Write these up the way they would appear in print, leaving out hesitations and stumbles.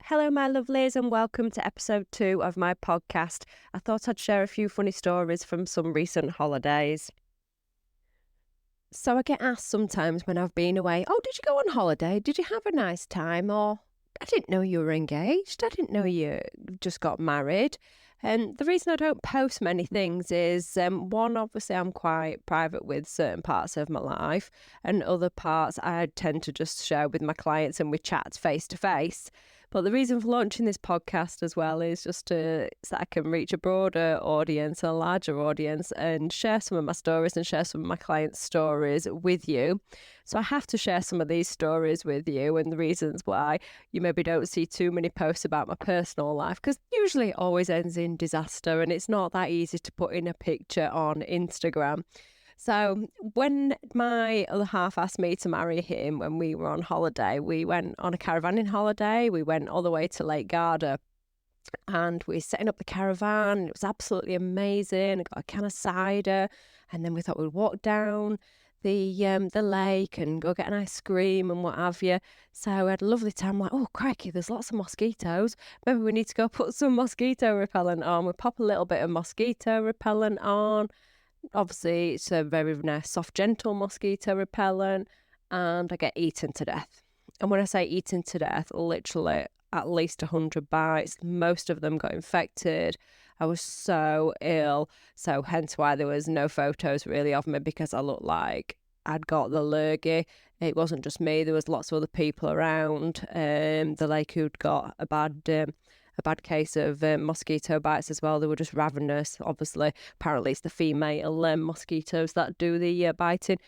Hello, my lovelies, and welcome to episode 2 of my podcast. I thought I'd share a few funny stories from some recent holidays. So I get asked sometimes when I've been away, oh, did you go on holiday? Did you have a nice time? Or, I didn't know you were engaged. I didn't know you just got married. And the reason I don't post many things is, one, obviously I'm quite private with certain parts of my life, and other parts I tend to just share with my clients and we chat face to face. But the reason for launching this podcast as well is just so I can reach a broader audience, a larger audience, and share some of my stories and share some of my clients' stories with you. So I have to share some of these stories with you and the reasons why you maybe don't see too many posts about my personal life, because usually it always ends in disaster and it's not that easy to put in a picture on Instagram. So when my other half asked me to marry him when we were on holiday, we went on a caravanning holiday. We went all the way to Lake Garda and we were setting up the caravan. It was absolutely amazing. I got a can of cider, and then we thought we'd walk down the lake and go get an ice cream and what have you. So we had a lovely time. Like, oh, crikey, there's lots of mosquitoes. Maybe we need to go put some mosquito repellent on. We pop a little bit of mosquito repellent on. Obviously, it's a very nice, soft, gentle mosquito repellent, and I get eaten to death. And when I say eaten to death, literally at least 100 bites. Most of them got infected. I was so ill. So hence why there was no photos really of me, because I looked like I'd got the lurgy. It wasn't just me. There was lots of other people around the lake who'd got a bad case of mosquito bites as well. They were just ravenous. Obviously, apparently it's the female mosquitoes that do the biting.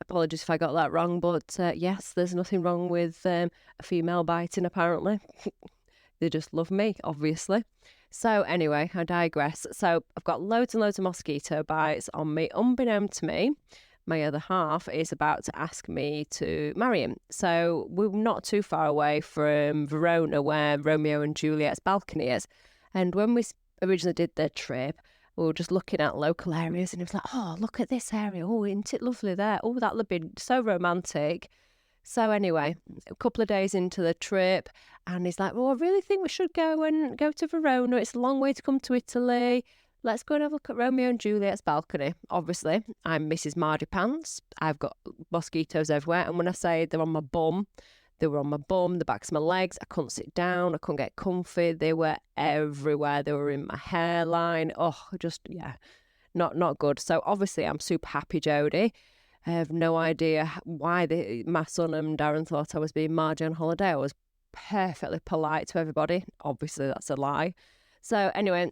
Apologies if I got that wrong, but yes, there's nothing wrong with a female biting, apparently. They just love me, obviously. So anyway, I digress. So I've got loads and loads of mosquito bites on me. Unbeknown to me, my other half is about to ask me to marry him. So we're not too far away from Verona, where Romeo and Juliet's balcony is. And when we originally did the trip, we were just looking at local areas, and it was like, oh, look at this area. Oh, isn't it lovely there? Oh, that'll have been so romantic. So anyway, a couple of days into the trip, and he's like, well, I really think we should go to Verona. It's a long way to come to Italy. Let's go and have a look at Romeo and Juliet's balcony. Obviously, I'm Mrs. Mardy Pants. I've got mosquitoes everywhere. And when I say they're on my bum, they were on my bum, the backs of my legs. I couldn't sit down. I couldn't get comfy. They were everywhere. They were in my hairline. Oh, just, yeah, not good. So obviously, I'm super happy, Jody. I have no idea why my son and Darren thought I was being Margie on holiday. I was perfectly polite to everybody. Obviously, that's a lie. So anyway,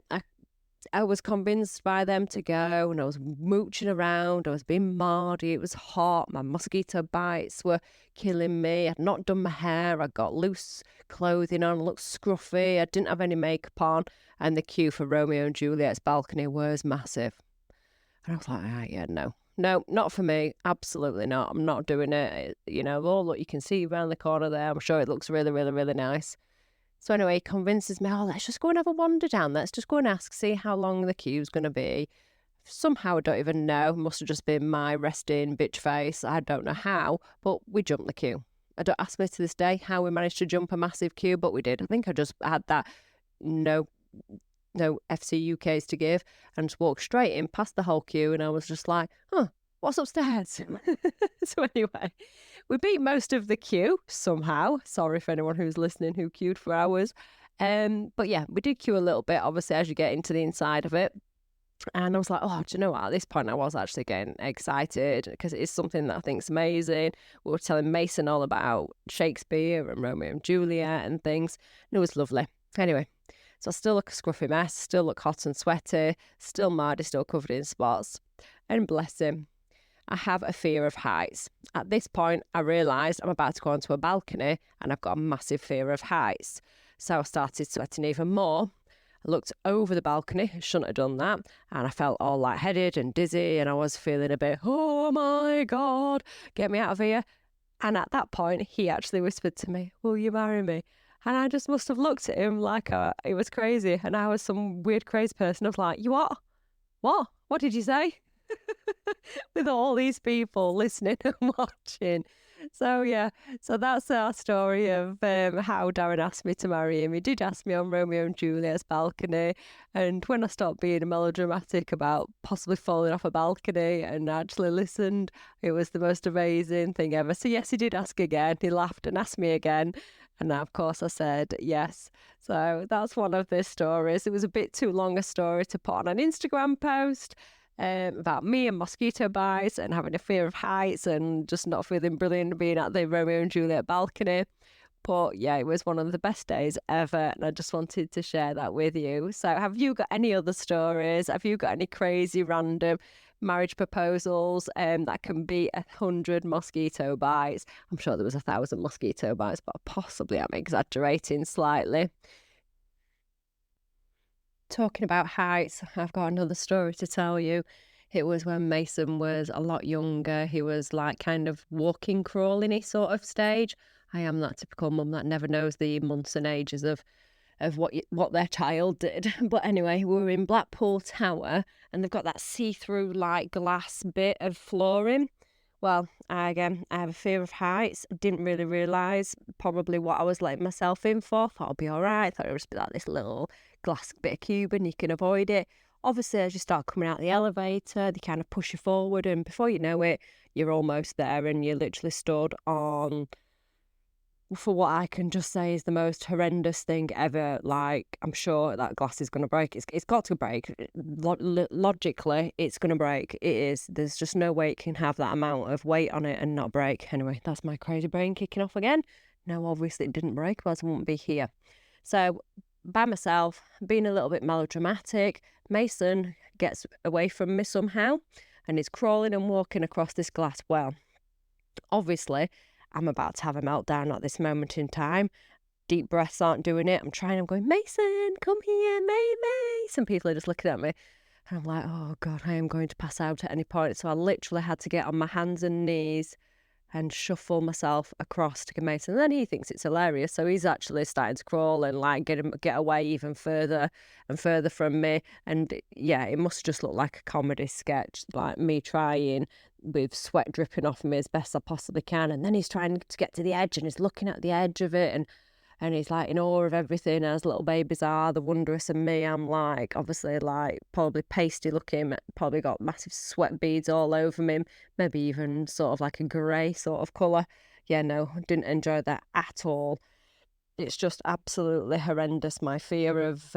I was convinced by them to go, and I was mooching around. I was being Mardy. It was hot. My mosquito bites were killing me. I'd not done my hair. I got loose clothing on. I looked scruffy. I didn't have any makeup on. And the queue for Romeo and Juliet's balcony was massive. And I was like, yeah, no, not for me. Absolutely not. I'm not doing it. You know, oh, look, you can see around the corner there. I'm sure it looks really, really, really nice. So anyway, he convinces me, oh, let's just go and have a wander down. Let's just go and see how long the queue's going to be. Somehow, I don't even know. Must have just been my resting bitch face. I don't know how, but we jumped the queue. I don't ask me to this day how we managed to jump a massive queue, but we did. I think I just had that no FC UKs to give and just walked straight in past the whole queue, and I was just like, what's upstairs? So anyway, we beat most of the queue somehow. Sorry for anyone who's listening who queued for hours. But yeah, we did queue a little bit, obviously, as you get into the inside of it. And I was like, oh, do you know what? At this point, I was actually getting excited because it is something that I think is amazing. We were telling Mason all about Shakespeare and Romeo and Juliet and things. And it was lovely. Anyway, so I still look a scruffy mess, still look hot and sweaty, still Mardy, still covered in spots. And bless him, I have a fear of heights. At this point, I realised I'm about to go onto a balcony and I've got a massive fear of heights. So I started sweating even more. I looked over the balcony, shouldn't have done that, and I felt all lightheaded and dizzy, and I was feeling a bit, oh my God, get me out of here. And at that point, he actually whispered to me, will you marry me? And I just must have looked at him like it was crazy, and I was some weird crazy person of like, you what? What did you say? With all these people listening and watching. So yeah, so that's our story of how Darren asked me to marry him. He did ask me on Romeo and Juliet's balcony, and when I stopped being melodramatic about possibly falling off a balcony and actually listened, it was the most amazing thing ever. So yes, he did ask again. He laughed and asked me again, and of course I said yes. So that's one of the stories. It was a bit too long a story to put on an Instagram post about me and mosquito bites and having a fear of heights and just not feeling brilliant being at the Romeo and Juliet balcony. But yeah, it was one of the best days ever, and I just wanted to share that with you. So, have you got any other stories? Have you got any crazy random marriage proposals that can be 100 mosquito bites? I'm sure there was 1,000 mosquito bites, but possibly I'm exaggerating slightly. Talking about heights, I've got another story to tell you. It was when Mason was a lot younger. He was like kind of walking, crawling sort of stage. I am that typical mum that never knows the months and ages of what their child did. But anyway, we were in Blackpool Tower, and they've got that see-through like glass bit of flooring. Well, I have a fear of heights. Didn't really realise probably what I was letting myself in for. Thought I'd be all right. Thought it would just be like this little glass bit of cube and you can avoid it. Obviously, as you start coming out the elevator, they kind of push you forward, and before you know it, you're almost there, and you're literally stood on, for what I can just say is the most horrendous thing ever. Like, I'm sure that glass is going to break. It's got to break. Logically, it's going to break. It is. There's just no way it can have that amount of weight on it and not break. Anyway, that's my crazy brain kicking off again. No, obviously it didn't break, otherwise I wouldn't be here. So, by myself, being a little bit melodramatic, Mason gets away from me somehow and is crawling and walking across this glass. Well, obviously, I'm about to have a meltdown at this moment in time. Deep breaths aren't doing it. I'm going, Mason, come here, Mason. People are just looking at me. And I'm like, oh God, I am going to pass out at any point. So I literally had to get on my hands and knees and shuffle myself across to Mason. And then he thinks it's hilarious. So he's actually starting to crawl and like get away even further and further from me. And yeah, it must just look like a comedy sketch, like me trying with sweat dripping off me as best I possibly can. And then he's trying to get to the edge and he's looking at the edge of it, and he's like in awe of everything, as little babies are, the wondrous, and me, I'm like, obviously, like probably pasty looking, probably got massive sweat beads all over me, maybe even sort of like a grey sort of colour. Yeah, no, didn't enjoy that at all. It's just absolutely horrendous. My fear of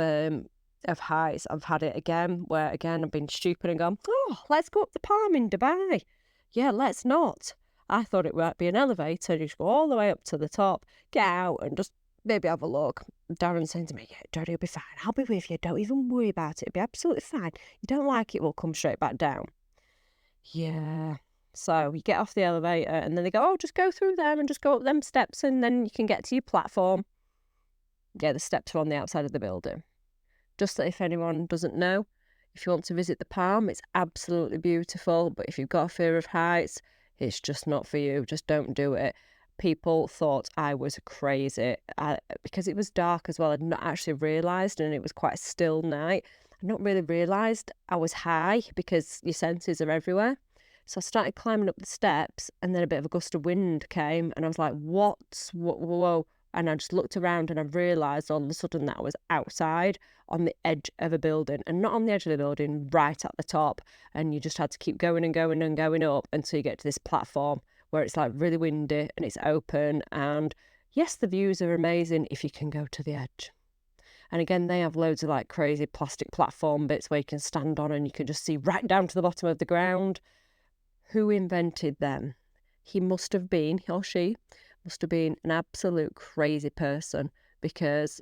heights. I've had it again, where again I've been stupid and gone, oh, let's go up the palm in Dubai. Yeah, let's not. I thought it might be an elevator. You just go all the way up to the top, get out, and just maybe have a look. Darren saying to me, yeah, Jody will be fine. I'll be with you. Don't even worry about it. It'll be absolutely fine. You don't like it, we'll come straight back down. Yeah. So you get off the elevator and then they go, oh, just go through there and just go up them steps and then you can get to your platform. Yeah, the steps are on the outside of the building. Just that if anyone doesn't know, if you want to visit the Palm, it's absolutely beautiful. But if you've got a fear of heights, it's just not for you. Just don't do it. People thought I was crazy because it was dark as well. I'd not actually realised, and it was quite a still night. I'd not really realised I was high because your senses are everywhere. So I started climbing up the steps, and then a bit of a gust of wind came, and I was like, what? Whoa. And I just looked around and I realised all of a sudden that I was outside on the edge of a building, and not on the edge of the building, right at the top. And you just had to keep going and going and going up until you get to this platform where it's like really windy and it's open. And yes, the views are amazing if you can go to the edge. And again, they have loads of like crazy plastic platform bits where you can stand on and you can just see right down to the bottom of the ground. Who invented them? He must have been, or she must have been an absolute crazy person, because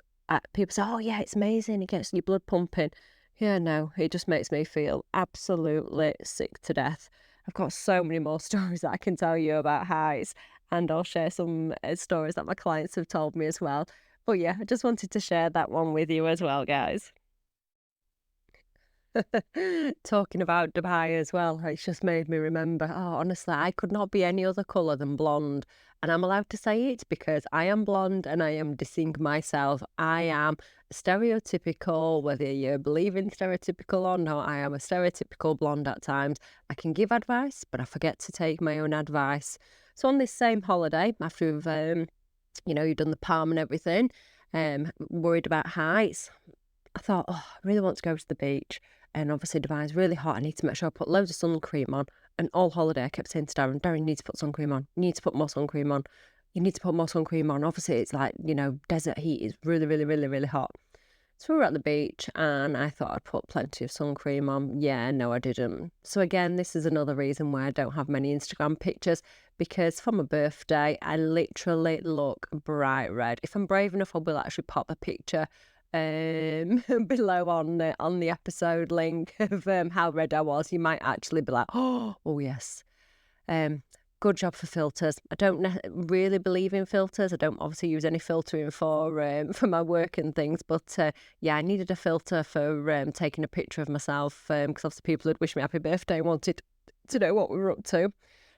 people say, oh yeah, it's amazing, it gets your blood pumping. Yeah, no, it just makes me feel absolutely sick to death. I've got so many more stories that I can tell you about heights, and I'll share some stories that my clients have told me as well. But yeah, I just wanted to share that one with you as well, guys. Talking about Dubai as well, it's just made me remember, oh, honestly, I could not be any other colour than blonde. And I'm allowed to say it because I am blonde and I am dissing myself. I am stereotypical, whether you believe in stereotypical or not, I am a stereotypical blonde at times. I can give advice, but I forget to take my own advice. So on this same holiday, after we've, you've done the palm and everything, worried about heights, I thought, oh, I really want to go to the beach. And obviously Dubai's really hot. I need to make sure I put loads of sun cream on. And all holiday I kept saying to Darren, you need to put sun cream on. You need to put more sun cream on. You need to put more sun cream on. Obviously it's like, desert heat is really, really, really, really hot. So we were at the beach and I thought I'd put plenty of sun cream on. Yeah, no, I didn't. So again, this is another reason why I don't have many Instagram pictures, because for my birthday, I literally look bright red. If I'm brave enough, I will actually pop a picture below on the episode link of how red I was. You might actually be like, oh yes. Good job for filters. I don't really believe in filters. I don't obviously use any filtering for my work and things, but I needed a filter for taking a picture of myself, because obviously people had wished me happy birthday and wanted to know what we were up to.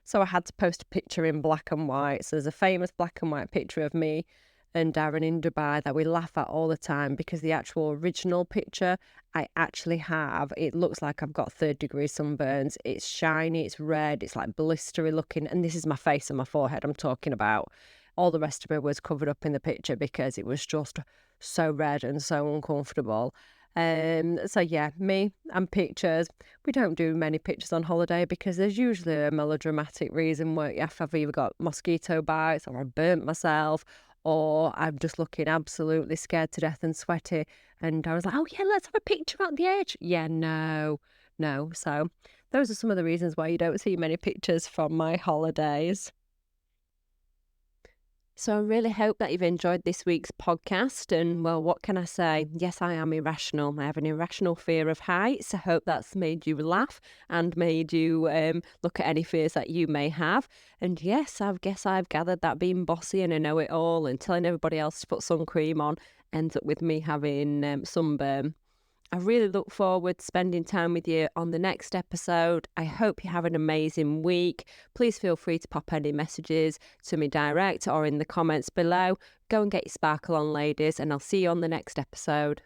So I had to post a picture in black and white. So there's a famous black and white picture of me and Darren in Dubai that we laugh at all the time, because the actual original picture I actually have, it looks like I've got 3rd-degree sunburns. It's shiny, it's red, it's like blistery looking, and this is my face and my forehead I'm talking about. All the rest of it was covered up in the picture because it was just so red and so uncomfortable. Me and pictures. We don't do many pictures on holiday because there's usually a melodramatic reason where I've either got mosquito bites or I burnt myself, or I'm just looking absolutely scared to death and sweaty. And I was like, oh yeah, let's have a picture at the edge. Yeah, no. So those are some of the reasons why you don't see many pictures from my holidays. So I really hope that you've enjoyed this week's podcast. And well, what can I say? Yes, I am irrational. I have an irrational fear of heights. I hope that's made you laugh and made you look at any fears that you may have. And yes, I guess I've gathered that being bossy and a know-it-all and telling everybody else to put sun cream on ends up with me having sunburn. I really look forward to spending time with you on the next episode. I hope you have an amazing week. Please feel free to pop any messages to me direct or in the comments below. Go and get your sparkle on, ladies, and I'll see you on the next episode.